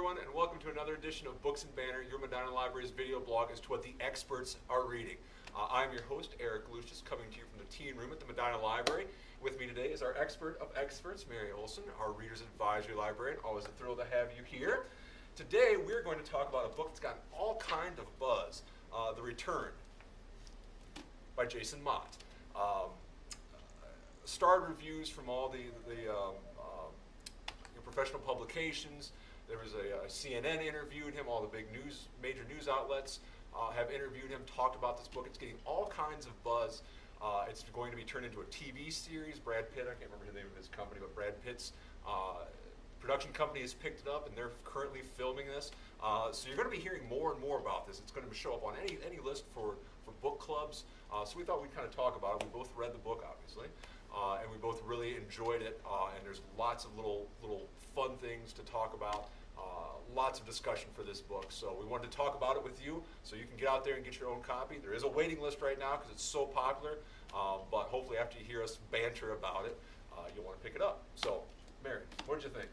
everyone, and welcome to another edition of Books and Banter, your Medina Library's video blog as to what the experts are reading. I'm your host, Eric Lucius, coming to you from the teen room at the Medina Library. With me today is our expert of experts, Mary Olson, our Reader's Advisory Librarian. Always a thrill to have you here. Today, we're going to talk about a book that's gotten all kind of buzz, The Return by Jason Mott. Starred reviews from all the professional publications. There was a CNN interviewed him. All the big major news outlets have interviewed him, talked about this book. It's getting all kinds of buzz. It's going to be turned into a TV series. Brad Pitt, I can't remember the name of his company, but Brad Pitt's production company has picked it up, and they're currently filming this. So you're going to be hearing more and more about this. It's going to show up on any list for book clubs. So we thought we'd kind of talk about it. We both read the book, obviously. And we both really enjoyed it, and there's lots of little fun things to talk about, lots of discussion for this book. So we wanted to talk about it with you, so you can get out there and get your own copy. There is a waiting list right now because it's so popular, but hopefully after you hear us banter about it, you'll want to pick it up. So, Mary, what did you think?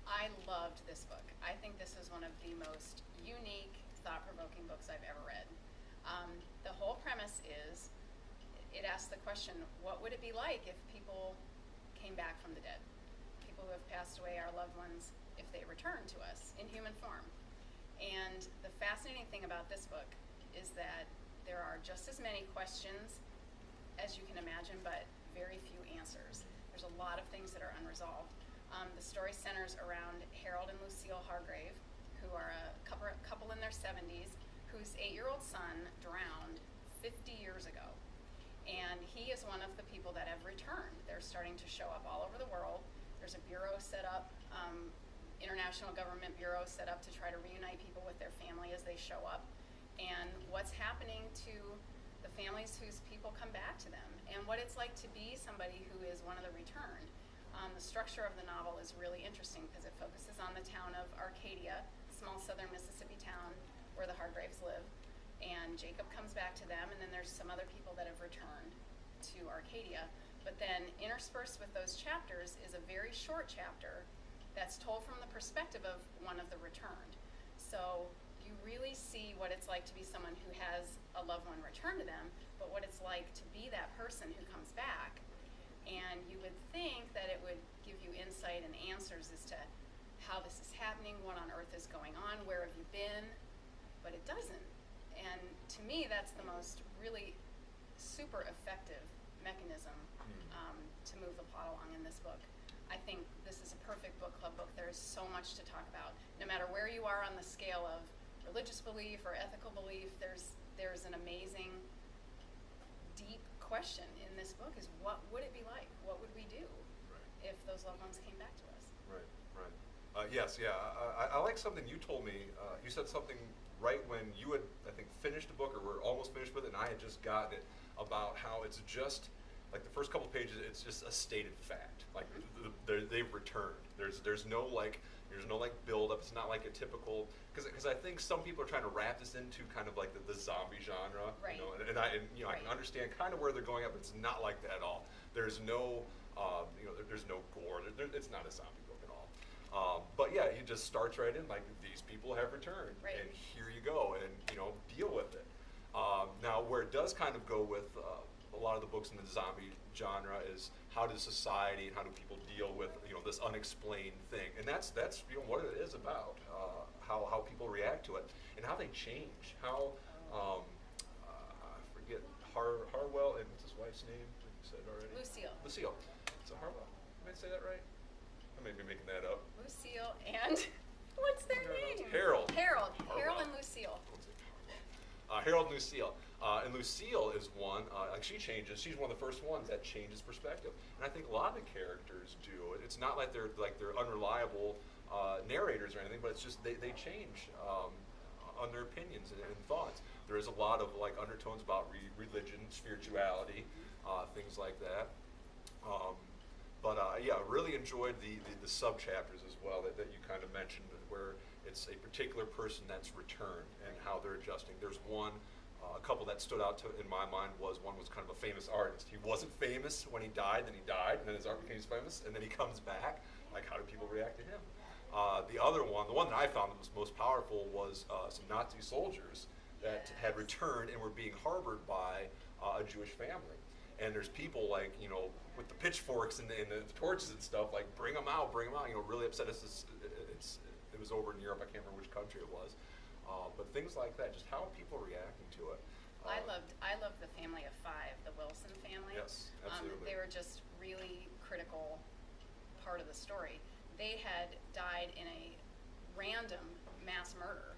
I loved this book. I think this is one of the most unique, thought-provoking books I've ever read. The whole premise is, it asks the question, what would it be like if people came back from the dead? People who have passed away, our loved ones, if they return to us in human form. And the fascinating thing about this book is that there are just as many questions as you can imagine, but very few answers. There's a lot of things that are unresolved. The story centers around Harold and Lucille Hargrave, who are a couple in their 70s, whose 8-year-old son drowned 50 years ago. And he is one of the people that have returned. They're starting to show up all over the world. There's a bureau set up, international government bureau set up to try to reunite people with their family as they show up. And what's happening to the families whose people come back to them, and what it's like to be somebody who is one of the returned. The structure of the novel is really interesting because it focuses on the town of Arcadia, small southern Mississippi town where the Hargraves live. And Jacob comes back to them, and then there's some other people that have returned to Arcadia. But then interspersed with those chapters is a very short chapter that's told from the perspective of one of the returned. So you really see what it's like to be someone who has a loved one return to them, but what it's like to be that person who comes back. And you would think that it would give you insight and answers as to how this is happening, what on earth is going on, where have you been, but it doesn't. And to me, that's the most really super effective mechanism to move the plot along in this book. I think this is a perfect book club book. There is so much to talk about. No matter where you are on the scale of religious belief or ethical belief, there's an amazing, deep question in this book is what would it be like? What would we do if those loved ones came back to us? Right. Yes, yeah. I like something you told me. You said something right when you had, I think, finished the book or were almost finished with it, and I had just gotten it, about how it's just, like the first couple pages, it's just a stated fact. Like they've returned. There's no build up. It's not like a typical, because I think some people are trying to wrap this into kind of like the zombie genre. Right. And I can understand kind of where they're going at, but it's not like that at all. There's no there's no gore. It's not a zombie book at all. But yeah, it just starts right in like these people have returned, right, and here you go, and deal with it. Now, where it does kind of go with a lot of the books in the zombie genre is how does society and how do people deal with this unexplained thing, and that's what it is about, how people react to it and how they change. How I forget Harwell and what's his wife's name? You said already. Lucille. Lucille. So Harwell. Did I say that right? I may be making that up. Lucille and what's their name? Harold. Harold and Lucille. Harold and Lucille. And Lucille is one, like she changes, she's one of the first ones that changes perspective. And I think a lot of the characters do. It's not like they're unreliable narrators or anything, but it's just they change on their opinions and thoughts. There is a lot of like undertones about religion, spirituality, things like that. Yeah, really enjoyed the sub-chapters as well that you kind of mentioned, where it's a particular person that's returned and how they're adjusting. There's one, a couple that stood out in my mind was kind of a famous artist. He wasn't famous when he died, then he died, and then his art became famous, and then he comes back. Like, how do people react to him? The other one, the one that I found was most powerful, was some Nazi soldiers that had returned and were being harbored by a Jewish family. And there's people like, you know, with the pitchforks and the torches and stuff, like, bring them out, you know, really upset us. It was over in Europe, I can't remember which country it was. But things like that, just how people reacting to it. I loved the family of five, the Wilson family. Yes, absolutely. They were just really critical part of the story. They had died in a random mass murder.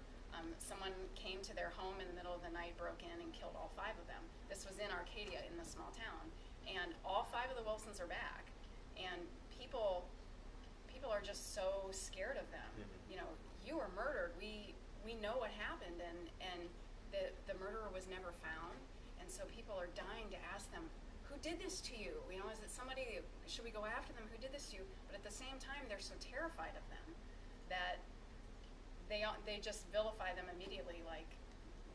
Someone came to their home in the middle of the night, broke in, and killed all five of them. This was in Arcadia, in the small town, and all five of the Wilsons are back, and people are just so scared of them. Mm-hmm. You know, you were murdered. We know what happened, and the murderer was never found, and so people are dying to ask them, who did this to you? You know, is it somebody? Should we go after them? Who did this to you? But at the same time, they're so terrified of them that they just vilify them immediately, like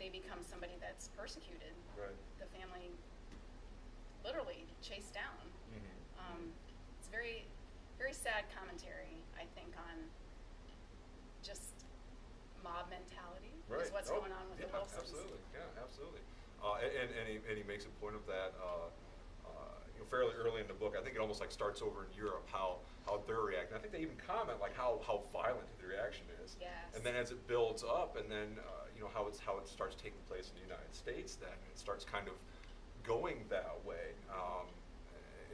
they become somebody that's persecuted. Right. The family literally chased down. Mm-hmm. It's very, very sad commentary, I think, on just mob mentality. Right. Is what's going on with the Wilsons. Absolutely. Yeah, absolutely. And he makes a point of that. You know, fairly early in the book, I think it almost like starts over in Europe how they're reacting. I think they even comment like how violent the reaction is. Yes. And then as it builds up, and then you know how it starts taking place in the United States, then it starts kind of going that way.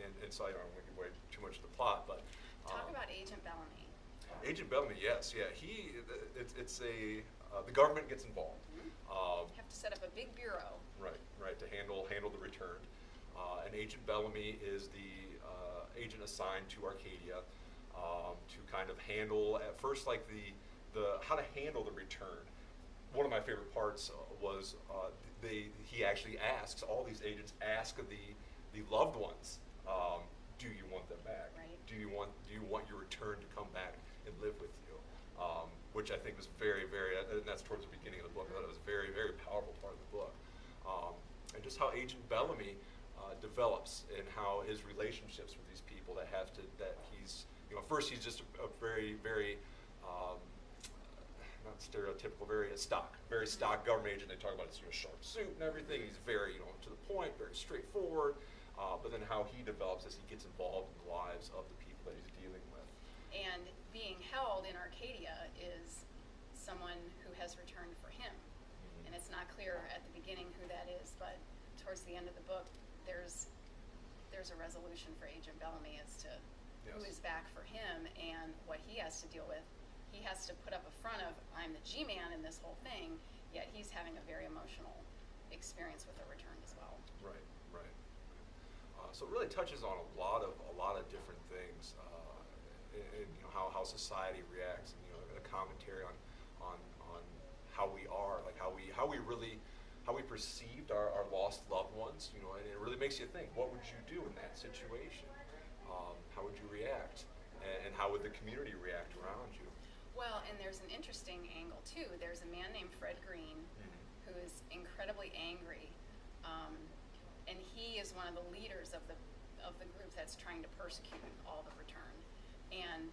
And so I don't want to give away too much of the plot, but Talk about Agent Bellamy. Agent Bellamy, yes, yeah, the government gets involved. You have to set up a big bureau. Right, to handle the return. And Agent Bellamy is the agent assigned to Arcadia to kind of handle, at first, like the how to handle the return. One of my favorite parts was he actually asks, all these agents ask the loved ones, do you want them back? Right. Do you want your return to come back and live with you? Which I think was very, very, and that's towards the beginning of the book. I thought it was a very, very powerful part of the book. And just how Agent Bellamy develops and how his relationships with these people that he's, you know, first he's just a very, very, not stereotypical, very stock government agent. They talk about his, you know, sharp suit and everything. He's very, you know, to the point, very straightforward. But then how he develops as he gets involved in the lives of the people that he's dealing with. And being held in Arcadia is someone who has returned for him. Mm-hmm. And it's not clear at the beginning who that is, but towards the end of the book, there's a resolution for Agent Bellamy as to who is back for him and what he has to deal with. He has to put up a front of, I'm the G-man in this whole thing, yet he's having a very emotional experience with the return as well. Right. So it really touches on a lot of different things, and you know how society reacts, and you know the commentary on how we are, like how we perceived our lost loved ones, you know, and it really makes you think, what would you do in that situation? How would you react, and how would the community react around you? Well, and there's an interesting angle too. There's a man named Fred Green who is incredibly angry. And he is one of the leaders of the group that's trying to persecute all the return. And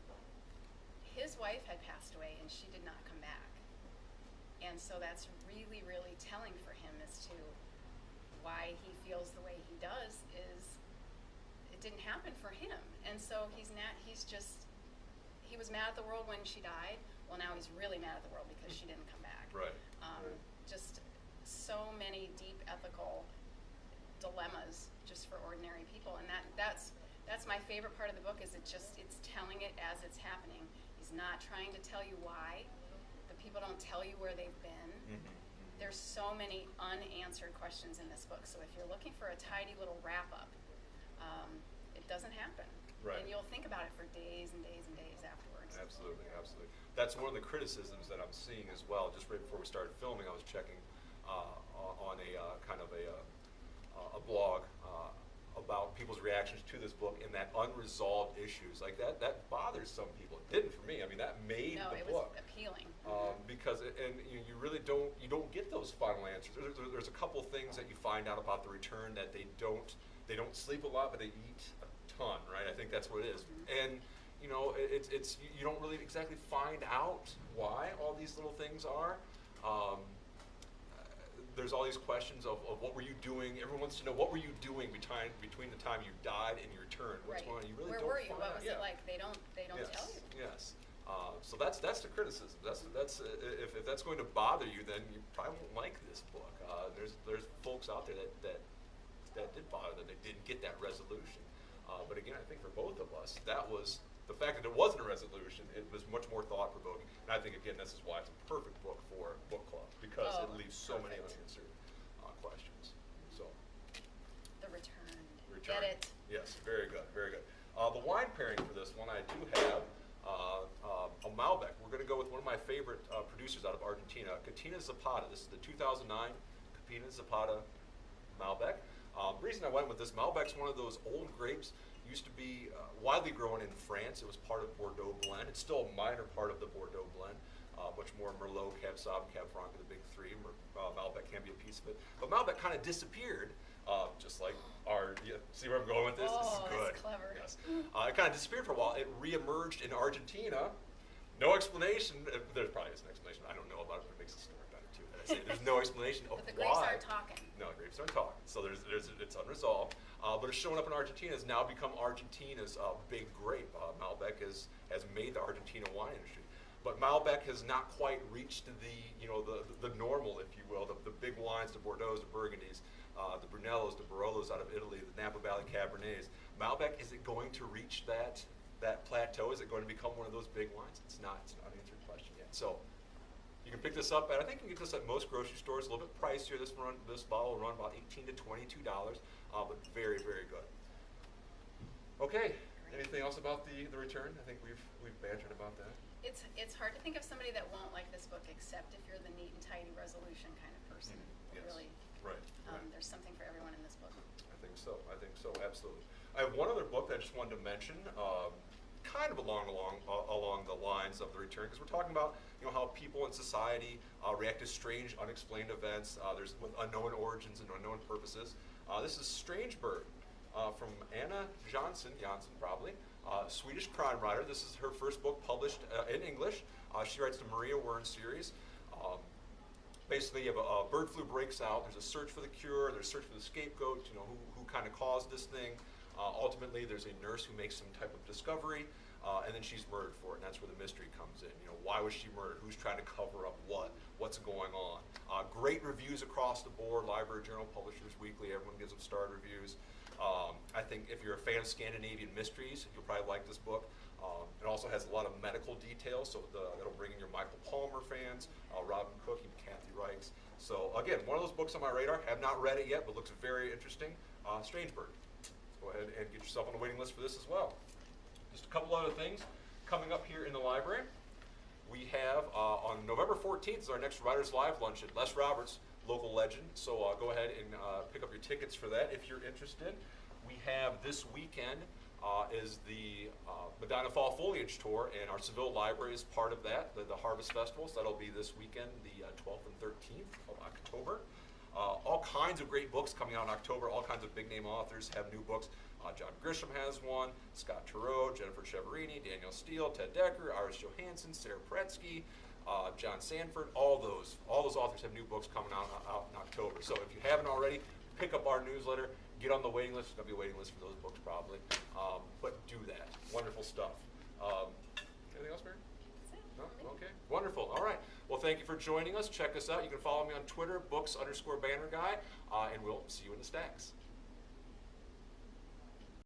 his wife had passed away, and she did not come back. And so that's really, really telling for him as to why he feels the way he does. Is it didn't happen for him, and so he was mad at the world when she died. Well, now he's really mad at the world because she didn't come back. Right. Just so many deep ethical dilemmas just for ordinary people, and that's my favorite part of the book. Is it's telling it as it's happening. He's not trying to tell you why. The people don't tell you where they've been. There's so many unanswered questions in this book, so if you're looking for a tidy little wrap up, it doesn't happen. Right. And you'll think about it for days and days and days afterwards. Absolutely. That's one of the criticisms that I'm seeing as well. Just right before we started filming, I was checking on a kind of a blog about people's reactions to this book and that unresolved issues. Like that bothers some people. It didn't for me. I mean, that made the book. No, it was appealing. Because you really don't get those final answers. There's a couple things that you find out about the return that they don't sleep a lot, but they eat a ton, right? I think that's what it is. And you know, you don't really exactly find out why all these little things are. There's all these questions of what were you doing? Everyone wants to know what were you doing between the time you died and your return. What's going on? You really Where don't were you? find What out. was it like? They don't Yes. tell you. Yes. So that's the criticism. That's if that's going to bother you, then you probably won't like this book. There's folks out there that did bother them. They didn't get that resolution. But again, I think for both of us, that was the fact that there wasn't a resolution. It was much more thought-provoking. And I think again, this is why it's a perfect book for book club because it leaves so many unanswered questions. So The Return. Return. Get it? Yes, very good, very good. The wine pairing for this one, I do have a Malbec. We're going to go with one of my favorite producers out of Argentina, Catina Zapata. This is the 2009 Catina Zapata Malbec. The reason I went with this, Malbec's one of those old grapes, used to be widely grown in France. It was part of Bordeaux blend. It's still a minor part of the Bordeaux blend. Much more Merlot, Cab Sauv, Cab Franc are the big three. Malbec can be a piece of it. But Malbec kind of disappeared, just like see where I'm going with this? This is good. That's clever. Yes. It kind of disappeared for a while. It reemerged in Argentina. No explanation. There probably is an explanation. I don't know about it, but it makes the story better too. I say there's no explanation of But the why. grapes aren't talking. No, grapes aren't talking. So it's unresolved. But it's showing up in Argentina. It's now become Argentina's big grape. Malbec has made the Argentina wine industry. But Malbec has not quite reached the normal, if you will, the big wines, the Bordeaux's, the Burgundies, the Brunellos, the Barolos out of Italy, the Napa Valley Cabernets. Malbec, is it going to reach that plateau? Is it going to become one of those big wines? It's not. It's an unanswered question yet. So you can pick this up at, I think you can get this at most grocery stores. A little bit pricier. This bottle will run about $18 to $22, but very, very good. Okay. Anything else about the Return? I think we've bantered about that. It's hard to think of somebody that won't like this book, except if you're the neat and tidy resolution kind of person. Yes. Really, Right. there's something for everyone in this book. I think so. Absolutely. I have one other book that I just wanted to mention, kind of along the lines of the Return, because we're talking about how people in society react to strange, unexplained events. There's with unknown origins and unknown purposes. This is Strange Bird from Anna Jansson probably, Swedish crime writer. This is her first book published in English. She writes the Maria Wern series. Basically, you have a bird flu breaks out. There's a search for the cure. There's a search for the scapegoat. Who kind of caused this thing. Ultimately, there's a nurse who makes some type of discovery, and then she's murdered for it. And that's where the mystery comes in. Why was she murdered? Who's trying to cover up what? What's going on? Great reviews across the board. Library Journal, Publishers Weekly. Everyone gives them starred reviews. I think if you're a fan of Scandinavian mysteries, you'll probably like this book. It also has a lot of medical details, so that'll bring in your Michael Palmer fans, Robin Cook, even Kathy Reichs. So again, one of those books on my radar. Have not read it yet, but looks very interesting. Strange Bird. Go ahead and get yourself on the waiting list for this as well. Just a couple other things coming up here in the library. We have on November 14th is our next Writers Live luncheon. Les Roberts, local legend. So go ahead and pick up your tickets for that if you're interested. We have this weekend is the Medina Fall Foliage Tour, and our Seville Library is part of that, the Harvest Festival. So that'll be this weekend, the 12th and 13th of October. All kinds of great books coming out in October. All kinds of big-name authors have new books. John Grisham has one, Scott Turow, Jennifer Cheverini, Daniel Steele, Ted Decker, Iris Johansson, Sarah Pretsky, John Sanford. All those authors have new books coming out in October. So if you haven't already, pick up our newsletter. Get on the waiting list. There's going to be a waiting list for those books probably. But do that. Wonderful stuff. Anything else, Mary? No? Okay. Wonderful. All right. Well, thank you for joining us. Check us out. You can follow me on Twitter, books_banner guy, and we'll see you in the stacks.